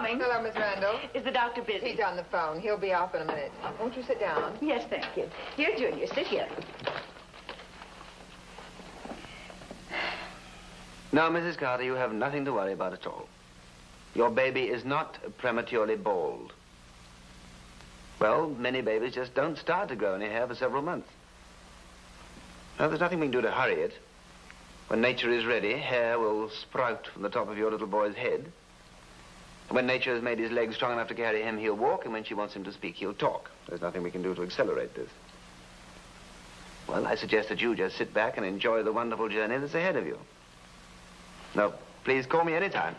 Cummings. Hello, Miss Randall. Is the doctor busy? He's on the phone. He'll be off in a minute. Won't you sit down? Yes, thank you. Here, Junior, sit here. No, Mrs. Carter, you have nothing to worry about at all. Your baby is not prematurely bald. Well, many babies just don't start to grow any hair for several months. Now, there's nothing we can do to hurry it. When nature is ready, hair will sprout from the top of your little boy's head. And when nature has made his legs strong enough to carry him, he'll walk, and when she wants him to speak, he'll talk. There's nothing we can do to accelerate this. Well, I suggest that you just sit back and enjoy the wonderful journey that's ahead of you. No, please call me anytime.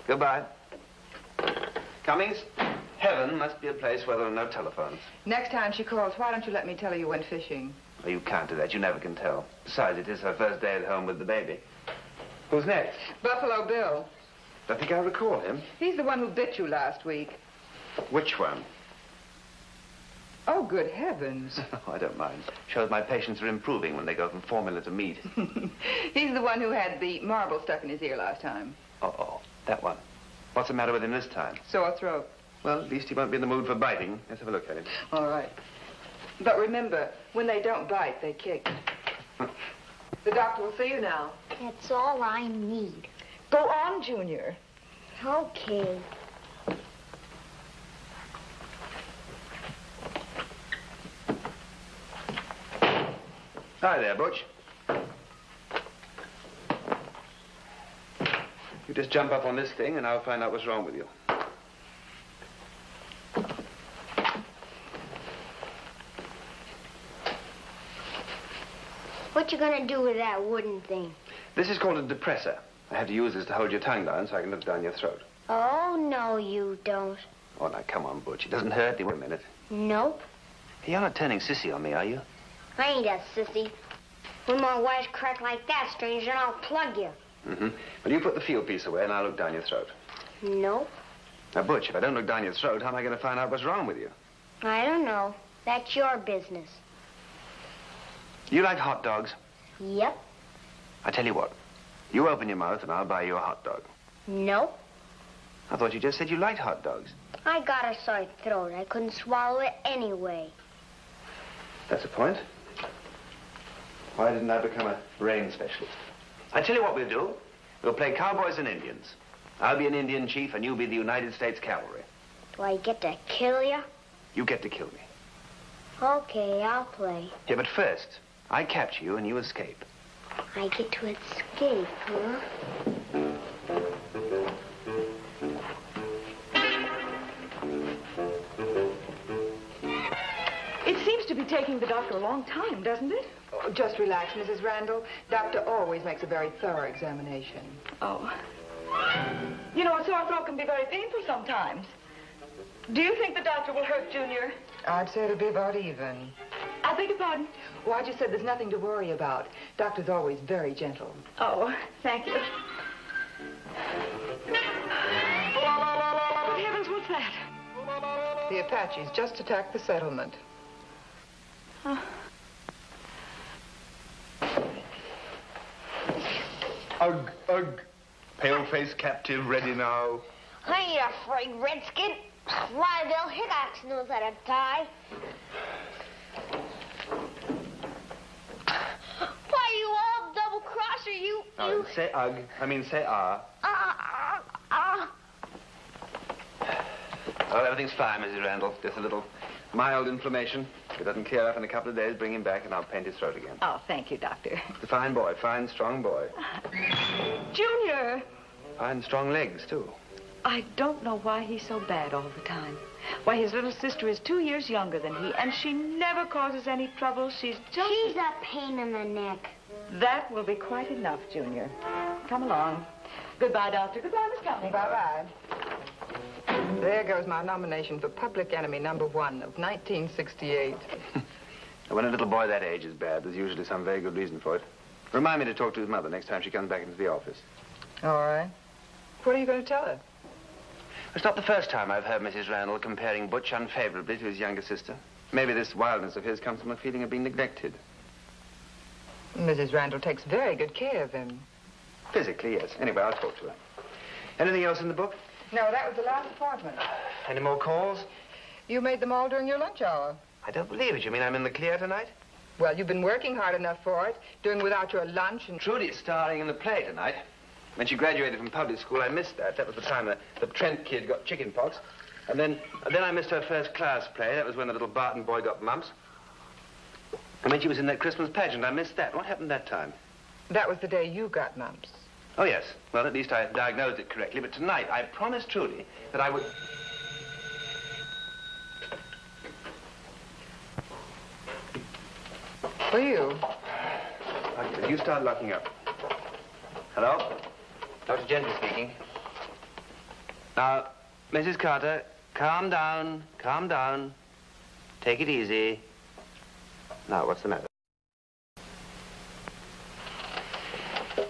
Goodbye. Cummings, heaven must be a place where there are no telephones. Next time she calls, why don't you let me tell her you went fishing? Oh, you can't do that. You never can tell. Besides, it is her first day at home with the baby. Who's next? Buffalo Bill. I think I recall him. He's the one who bit you last week. Which one? Oh, good heavens. Oh, I don't mind. Shows my patients are improving when they go from formula to meat. He's the one who had the marble stuck in his ear last time. Uh-oh, that one. What's the matter with him this time? Sore throat. Well, at least he won't be in the mood for biting. Let's have a look at him. All right. But remember, when they don't bite, they kick. The doctor will see you now. That's all I need. Go on, Junior. Okay. Hi there, Butch. You just jump up on this thing and I'll find out what's wrong with you. What you gonna do with that wooden thing? This is called a depressor. I have to use this to hold your tongue down so I can look down your throat. Oh, no, you don't. Oh, now, come on, Butch. It doesn't hurt. Wait a minute. Nope. Hey, you're not turning sissy on me, are you? I ain't a sissy. When my wife's crack like that, stranger, I'll plug you. Mm-hmm. Well, you put the field piece away and I'll look down your throat. Nope. Now, Butch, if I don't look down your throat, how am I going to find out what's wrong with you? I don't know. That's your business. You like hot dogs? Yep. I tell you what. You open your mouth and I'll buy you a hot dog. Nope. I thought you just said you liked hot dogs. I got a sore throat. I couldn't swallow it anyway. That's the point. Why didn't I become a brain specialist? I tell you what we'll do. We'll play cowboys and Indians. I'll be an Indian chief and you'll be the United States Cavalry. Do I get to kill you? You get to kill me. Okay, I'll play. Yeah, but first, I capture you and you escape. I get to escape, huh? It seems to be taking the doctor a long time, doesn't it? Oh, just relax, Mrs. Randall. Doctor always makes a very thorough examination. Oh. You know, a sore throat can be very painful sometimes. Do you think the doctor will hurt Junior? I'd say it'll be about even. I beg your pardon? Well, I just said there's nothing to worry about. Doctor's always very gentle. Oh, thank you. Good heavens, what's that? The Apaches just attacked the settlement. Oh. Ugh, ugh. Pale-faced captive ready now. I ain't afraid, Redskin. Why, Bill Hickox knows how to tie. Why, you all double-crosser, you... Oh, say ugh. I mean, say ah. Oh, everything's fine, Mrs. Randall. Just a little mild inflammation. If it doesn't clear up in a couple of days, bring him back and I'll paint his throat again. Oh, thank you, Doctor. He's a fine boy, fine, strong boy. Junior! Fine, strong legs, too. I don't know why he's so bad all the time. Why, his little sister is 2 years younger than he, and she never causes any trouble. She's a pain in the neck. That will be quite enough, Junior. Come along. Goodbye, Doctor. Goodbye, Miss Cummings. Bye-bye. There goes my nomination for public enemy #1 of 1968. When a little boy that age is bad, there's usually some very good reason for it. Remind me to talk to his mother next time she comes back into the office. All right. What are you going to tell her? It's not the first time I've heard Mrs. Randall comparing Butch unfavorably to his younger sister. Maybe this wildness of his comes from a feeling of being neglected. Mrs. Randall takes very good care of him. Physically, yes. Anyway, I'll talk to her. Anything else in the book? No, that was the last appointment. Any more calls? You made them all during your lunch hour. I don't believe it. You mean I'm in the clear tonight? Well, you've been working hard enough for it, doing without your lunch and... Trudy's starring in the play tonight. When she graduated from public school, I missed that. That was the time the Trent kid got chicken pox. And then I missed her first class play. That was when the little Barton boy got mumps. And when she was in that Christmas pageant, I missed that. What happened that time? That was the day you got mumps. Oh, yes. Well, at least I diagnosed it correctly. But tonight, I promised Trudy that I would... For you? Okay, you start locking up. Hello? Dr. Gentry speaking. Now, Mrs. Carter, calm down, calm down. Take it easy. Now, what's the matter?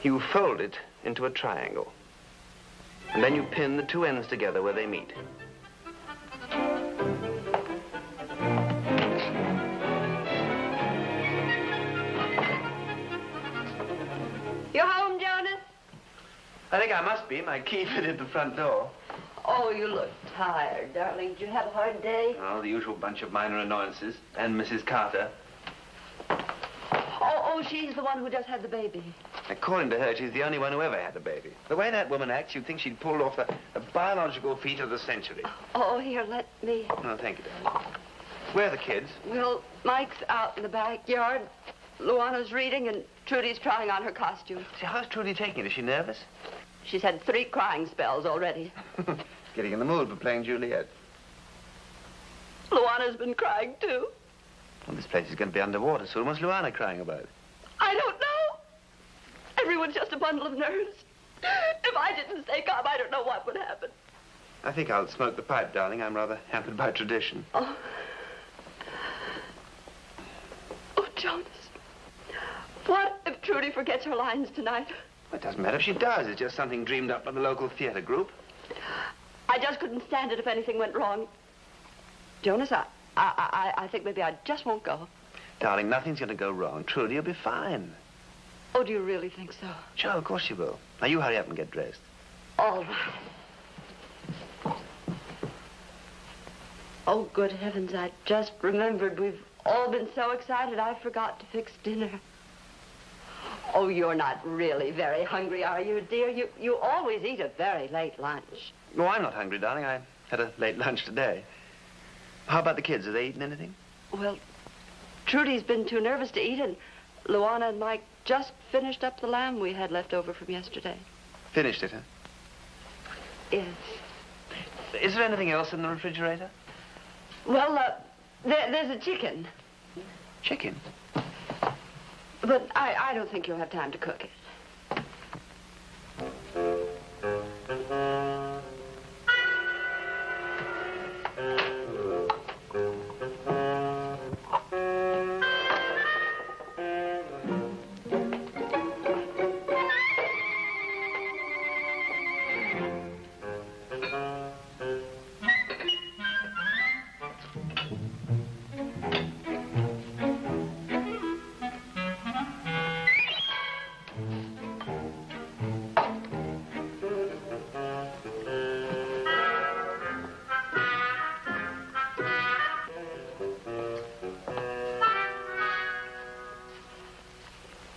You fold it into a triangle. And then you pin the two ends together where they meet. You home, Jonas? I think I must be. My key fitted the front door. Oh, you look tired, darling. Did you have a hard day? Oh, the usual bunch of minor annoyances. And Mrs. Carter. Oh, she's the one who just had the baby. According to her, she's the only one who ever had a baby. The way that woman acts, you'd think she'd pulled off the biological feat of the century. Oh, here, let me. Oh, thank you, darling. Where are the kids? Well, Mike's out in the backyard. Luana's reading, and Trudy's trying on her costume. See, how's Trudy taking it? Is she nervous? She's had 3 crying spells already. Getting in the mood for playing Juliet. Luana's been crying, too. Well, this place is going to be underwater soon. What's Luana crying about? I don't know. Everyone's just a bundle of nerves. If I didn't stay calm, I don't know what would happen. I think I'll smoke the pipe, darling. I'm rather hampered by tradition. Oh, Jonas. What if Trudy forgets her lines tonight? It doesn't matter if she does. It's just something dreamed up by the local theater group. I just couldn't stand it if anything went wrong. Jonas, I think maybe I just won't go. Darling, nothing's going to go wrong. Trudy will be fine. Oh, do you really think so? Sure, of course she will. Now, you hurry up and get dressed. All right. Oh, good heavens, I just remembered we've all been so excited I forgot to fix dinner. Oh, you're not really very hungry, are you, dear? You always eat a very late lunch. Oh, I'm not hungry, darling. I had a late lunch today. How about the kids? Have they eaten anything? Well, Trudy's been too nervous to eat, and Luana and Mike just finished up the lamb we had left over from yesterday. Finished it, huh? Yes. Is there anything else in the refrigerator? Well, there's a chicken. Chicken? But I don't think you'll have time to cook it.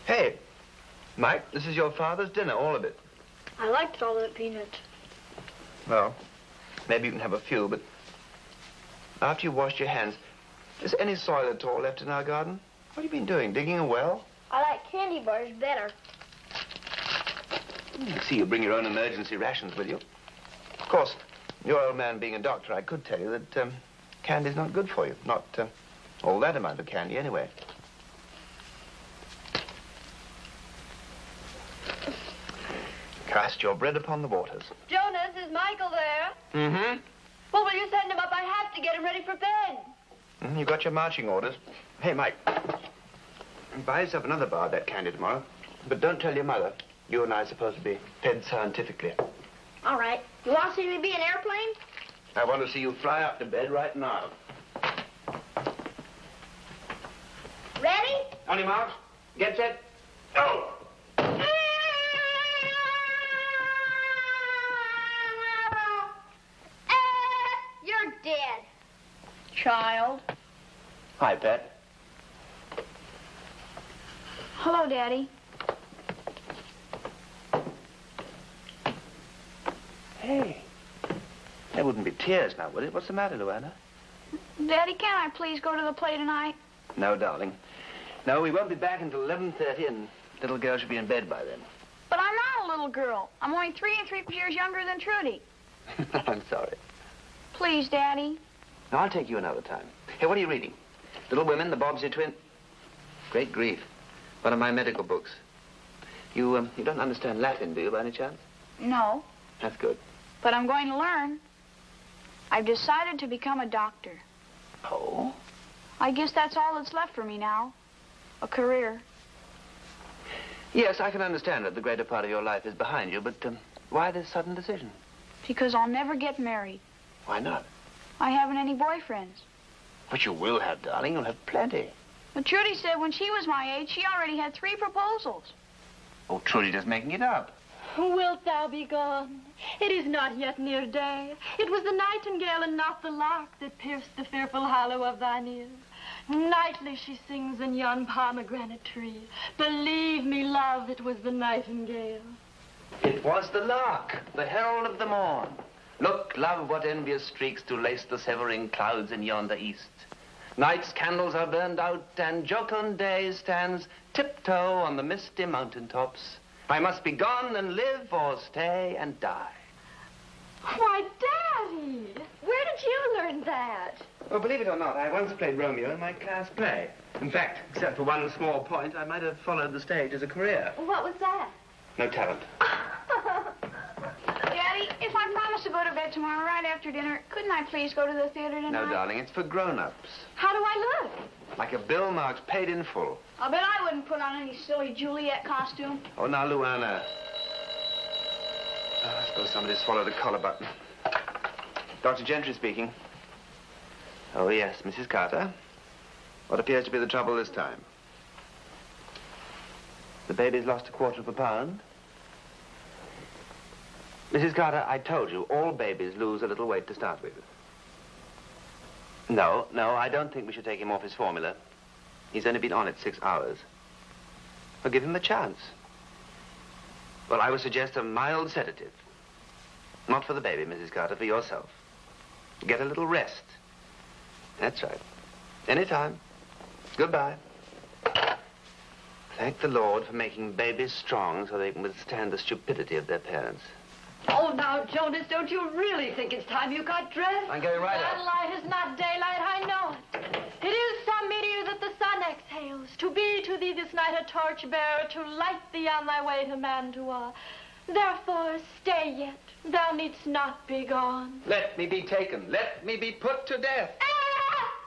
Hey, Mike, this is your father's dinner, all of it. I liked all that peanuts. Well, maybe you can have a few, but after you've washed your hands, is any soil at all left in our garden? What have you been doing, digging a well? I like candy bars better. I see you bring your own emergency rations with you. Of course, your old man being a doctor, I could tell you that candy's not good for you. Not all that amount of candy, anyway. Cast your bread upon the waters. Jonas, is Michael there? Mm-hmm. Well, will you send him up? I have to get him ready for bed. You got your marching orders. Hey, Mike, buy yourself another bar of that candy tomorrow. But don't tell your mother. You and I are supposed to be fed scientifically. All right. You want to see me be an airplane? I want to see you fly up to bed right now. Ready? On your marks. Get set. Go! child. Hi, Pet. Hello, Daddy. Hey. There wouldn't be tears now, would it? What's the matter, Luana? Daddy, can't I please go to the play tonight? No, darling. No, we won't be back until 11:30, and little girl should be in bed by then. But I'm not a little girl. I'm only 3 3/4 younger than Trudy. I'm sorry. Please, Daddy. No, I'll take you another time. Hey, what are you reading? Little Women, the Bobbsey Twin? Great grief. One of my medical books. You don't understand Latin, do you, by any chance? No, That's good. but I'm going to learn. I've decided to become a doctor. Oh? I guess that's all that's left for me now. A career. Yes, I can understand that the greater part of your life is behind you, but why this sudden decision? Because I'll never get married. Why not? I haven't any boyfriends. But you will have, darling. You'll have plenty. But Trudy said when she was my age, she already had 3 proposals. Oh, Trudy just making it up. Wilt thou be gone? It is not yet near day. It was the nightingale and not the lark that pierced the fearful hollow of thine ear. Nightly she sings in yon pomegranate tree. Believe me, love, it was the nightingale. It was the lark, the herald of the morn. Look, love, what envious streaks do lace the severing clouds in yonder east. Night's candles are burned out, and jocund day stands tiptoe on the misty mountain tops. I must be gone and live, or stay and die. Why, Daddy, where did you learn that? Well, believe it or not, I once played Romeo in my class play. In fact, except for one small point, I might have followed the stage as a career. What was that? No talent. Daddy, if I promise to go to bed tomorrow right after dinner, couldn't I please go to the theater tonight? No, darling, it's for grown-ups. How do I look? Like a bill marked paid in full. I'll bet I wouldn't put on any silly Juliet costume. Oh, now, Luana. Oh, I suppose somebody swallowed a collar button. Dr. Gentry speaking. Oh, yes, Mrs. Carter. What appears to be the trouble this time? The baby's lost 1/4 pound. Mrs. Carter, I told you, all babies lose a little weight to start with. No, I don't think we should take him off his formula. He's only been on it 6 hours. Well, give him a chance. Well, I would suggest a mild sedative. Not for the baby, Mrs. Carter, for yourself. Get a little rest. That's right. Anytime. Goodbye. Thank the Lord for making babies strong so they can withstand the stupidity of their parents. Oh, now, Jonas, don't you really think it's time you got dressed? I'm going right That out. light is not daylight, I know it. It is some meteor that the sun exhales, to be to thee this night a torch-bearer, to light thee on thy way to Mantua. Therefore, stay yet. Thou needst not be gone. Let me be taken. Let me be put to death.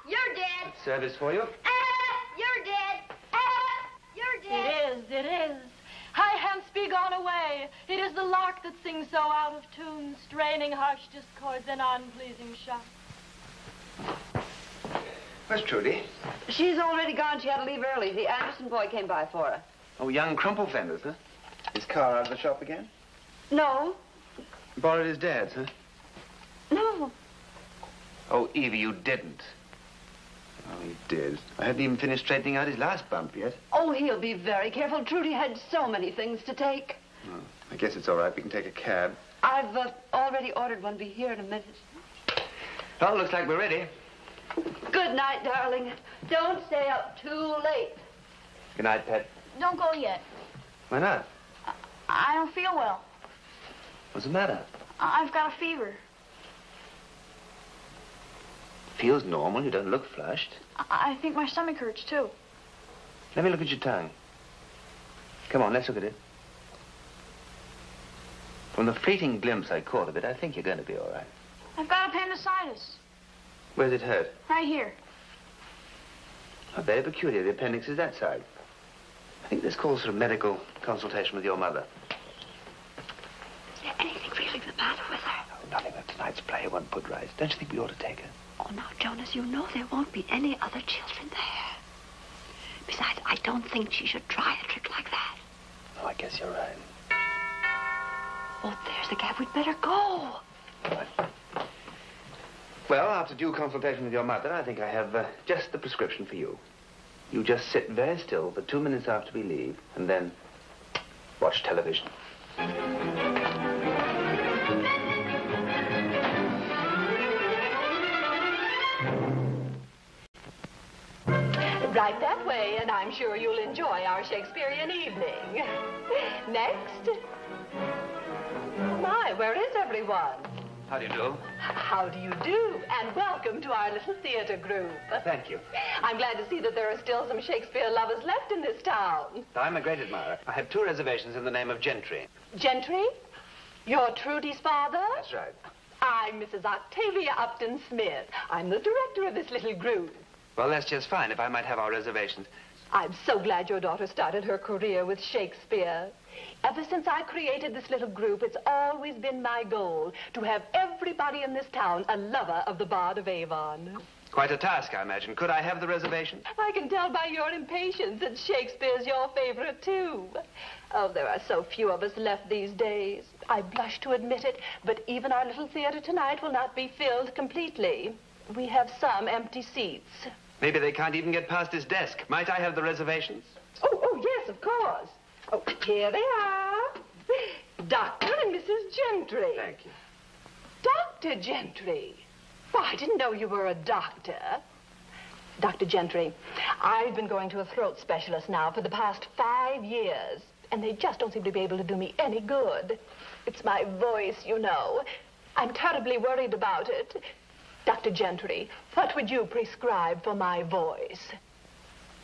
You're dead. Service for you. You're dead. You're dead. It is. High hence be gone away. It is the lark that sings so out of tune, straining harsh discords and unpleasing shouts. Where's Trudy? She's already gone. She had to leave early. The Anderson boy came by for her. Oh, young Crumple Fenders, huh? His car out of the shop again? No. Borrowed his dad's, huh? No. Oh, Evie, you didn't. Oh, he did. I hadn't even finished straightening out his last bump yet. Oh, he'll be very careful. Trudy had so many things to take. Oh, I guess it's all right. We can take a cab. I've already ordered one. Be here in a minute. Well, looks like we're ready. Good night, darling. Don't stay up too late. Good night, Pet. Don't go yet. Why not? I don't feel well. What's the matter? I've got a fever. Feels normal. You don't look flushed. I think my stomach hurts, too. Let me look at your tongue. Come on, let's look at it. From the fleeting glimpse I caught of it, I think you're going to be all right. I've got appendicitis. Where's it hurt? Right here. Oh, very peculiar. The appendix is that side. I think this calls for a medical consultation with your mother. Is there anything really the matter with her? Oh, nothing that tonight's play won't put right. Don't you think we ought to take her? Oh, now, Jonas, you know there won't be any other children there. Besides, I don't think she should try a trick like that. Oh, I guess you're right. Oh, there's the cab. We'd better go. What? Well, after due consultation with your mother, I think I have just the prescription for you. You just sit very still for 2 minutes after we leave, and then watch television. Right that way, and I'm sure you'll enjoy our Shakespearean evening. Next. Oh, my, where is everyone? How do you do? How do you do? And welcome to our little theater group. Thank you. I'm glad to see that there are still some Shakespeare lovers left in this town. I'm a great admirer. I have 2 reservations in the name of Gentry. Gentry? You're Trudy's father? That's right. I'm Mrs. Octavia Upton Smith. I'm the director of this little group. Well, that's just fine, if I might have our reservations. I'm so glad your daughter started her career with Shakespeare. Ever since I created this little group, it's always been my goal to have everybody in this town a lover of the Bard of Avon. Quite a task, I imagine. Could I have the reservations? I can tell by your impatience that Shakespeare's your favorite, too. Oh, there are so few of us left these days. I blush to admit it, but even our little theater tonight will not be filled completely. We have some empty seats. Maybe they can't even get past his desk. Might I have the reservations? Oh, yes, of course. Oh, here they are. Dr. and Mrs. Gentry. Thank you. Dr. Gentry. Why, I didn't know you were a doctor. Dr. Gentry, I've been going to a throat specialist now for the past 5 years, and they just don't seem to be able to do me any good. It's my voice, you know. I'm terribly worried about it. Dr. Gentry, what would you prescribe for my voice?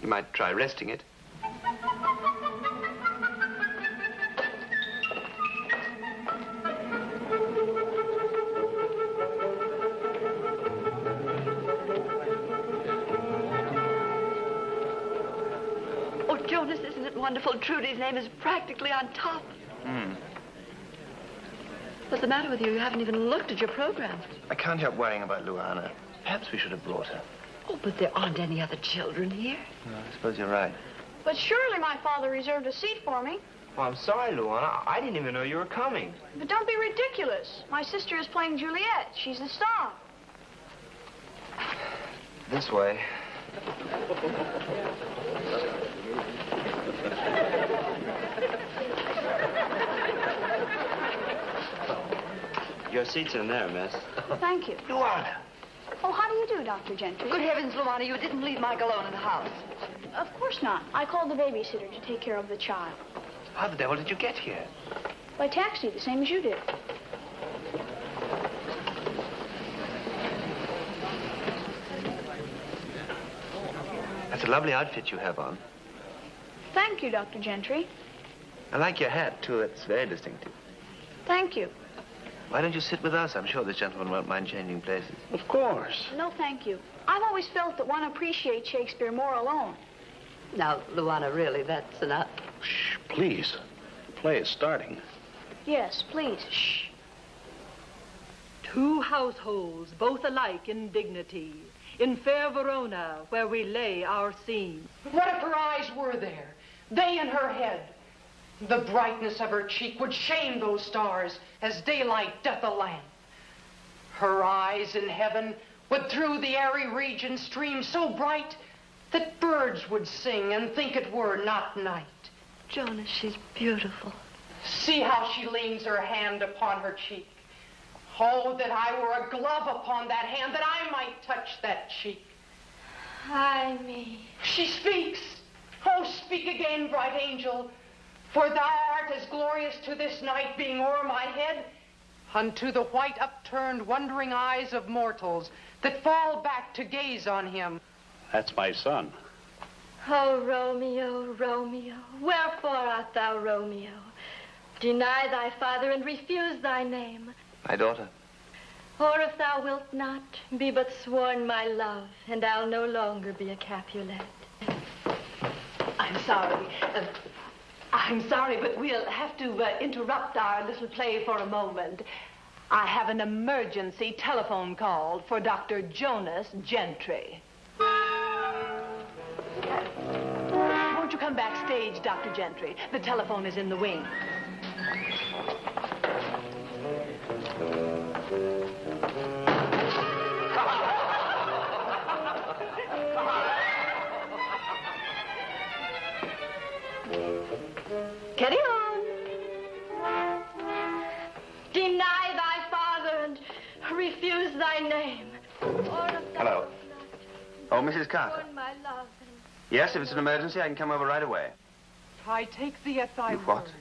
You might try resting it. Oh, Jonas, isn't it wonderful? Trudy's name is practically on top. What's the matter with you? You haven't even looked at your program. I can't help worrying about Luana. Perhaps we should have brought her. Oh, but there aren't any other children here. No, I suppose you're right. But surely my father reserved a seat for me. Well, I'm sorry, Luana. I didn't even know you were coming. But don't be ridiculous. My sister is playing Juliet. She's the star. This way. Your seat's in there, miss. Thank you. Luana! Oh, how do you do, Dr. Gentry? Good heavens, Luana, you didn't leave Mike alone in the house. Of course not. I called the babysitter to take care of the child. How the devil did you get here? By taxi, the same as you did. That's a lovely outfit you have on. Thank you, Dr. Gentry. I like your hat, too. It's very distinctive. Thank you. Why don't you sit with us? I'm sure this gentleman won't mind changing places. Of course. No, thank you. I've always felt that one appreciates Shakespeare more alone. Now, Luana, really, that's enough. Shh, please. The play is starting. Yes, please. Shh. 2 households, both alike in dignity, in fair Verona, where we lay our scene. What if her eyes were there? They in her head. The brightness of her cheek would shame those stars as daylight doth a lamp. Her eyes in heaven would through the airy region stream so bright that birds would sing and think it were not night. Jonas, she's beautiful. See how she leans her hand upon her cheek. Oh, that I were a glove upon that hand, that I might touch that cheek. Ay me. She speaks. Oh, speak again, bright angel. For thou art as glorious to this night being o'er my head, unto the white upturned wondering eyes of mortals that fall back to gaze on him. That's my son. Oh, Romeo, Romeo, wherefore art thou Romeo? Deny thy father and refuse thy name. My daughter. Or if thou wilt not, be but sworn my love, and I'll no longer be a Capulet. I'm sorry. I'm sorry, but we'll have to interrupt our little play for a moment. I have an emergency telephone call for Dr. Jonas Gentry. Won't you come backstage, Dr. Gentry? The telephone is in the wing. refuse thy name. Hello. Oh, Mrs. Carter. My love. Yes, if it's an emergency, I can come over right away. I take thee at thy You what? word.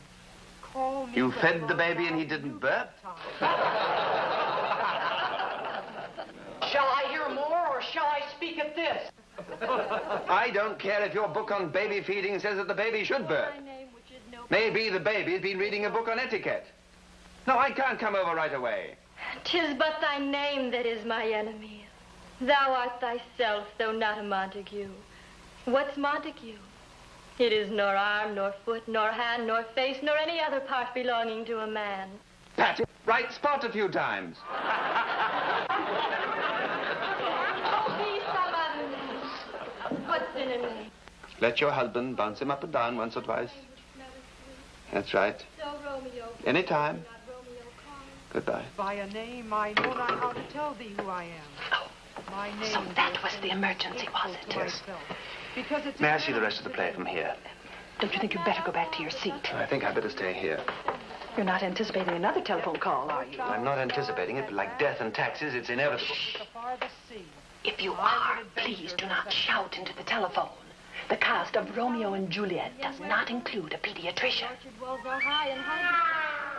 Call me. You fed the baby and he didn't burp? Shall I hear more, or shall I speak at this? I don't care if your book on baby feeding says that the baby should burp. Maybe the baby's been reading a book on etiquette. No, I can't come over right away. 'Tis but thy name that is my enemy. Thou art thyself, though not a Montague. What's Montague? It is nor arm, nor foot, nor hand, nor face, nor any other part belonging to a man. Pat it right spot a few times. Be some other name. What's in a name? Let your husband bounce him up and down once or twice. That's right. So Romeo. Anytime. Not Romeo call. Goodbye. By a name, I know not how to tell thee who I am. My name. So that was the emergency, was it? Yes. Because it's May I see the rest of the play from here? Don't you think you'd better go back to your seat? I think I'd better stay here. You're not anticipating another telephone call, are you? I'm not anticipating it, but like death and taxes, it's inevitable. the farthest sea. If you are, please do not shout into the telephone. The cast of Romeo and Juliet does not include a pediatrician. Orchard walls are high and high.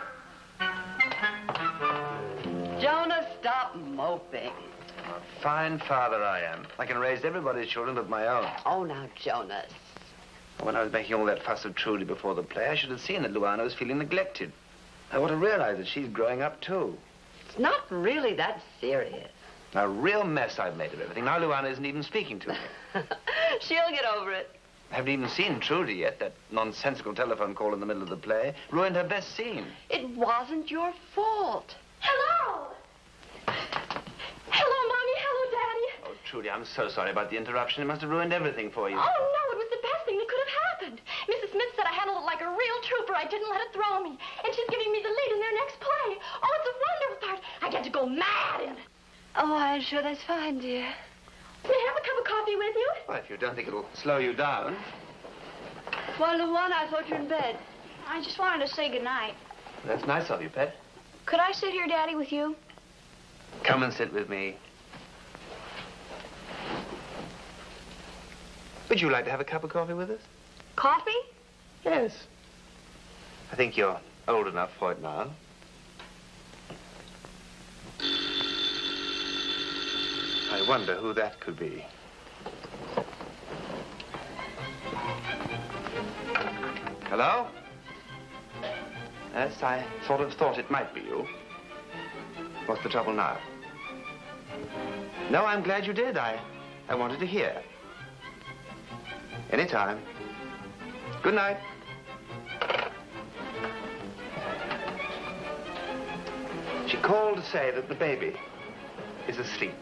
Jonah, stop moping. Fine father I am. I can raise everybody's children but my own. Oh, now, Jonas. When I was making all that fuss of Trudy before the play, I should have seen that Luana was feeling neglected. I want to realize that she's growing up, too. It's not really that serious. A real mess I've made of everything. Now Luana isn't even speaking to me. She'll get over it. I haven't even seen Trudy yet. That nonsensical telephone call in the middle of the play ruined her best scene. It wasn't your fault. Hello! Hello, Mommy. Hello, Daddy. Oh, Trudy, I'm so sorry about the interruption. It must have ruined everything for you. Oh, no, it was the best thing that could have happened. Mrs. Smith said I handled it like a real trooper. I didn't let it throw me. And she's giving me the lead in their next play. Oh, it's a wonderful part. I get to go mad in it. Oh, I'm sure that's fine, dear. May I have a cup of coffee with you? Well, if you don't think it'll slow you down. Well, Luana, I thought you were in bed. I just wanted to say goodnight. That's nice of you, Pet. Could I sit here, Daddy, with you? Come and sit with me. Would you like to have a cup of coffee with us? Coffee? Yes. I think you're old enough for it now. I wonder who that could be. Hello? Yes, I sort of thought it might be you. What's the trouble now? No, I'm glad you did. I wanted to hear. Anytime. Good night. She called to say that the baby is asleep.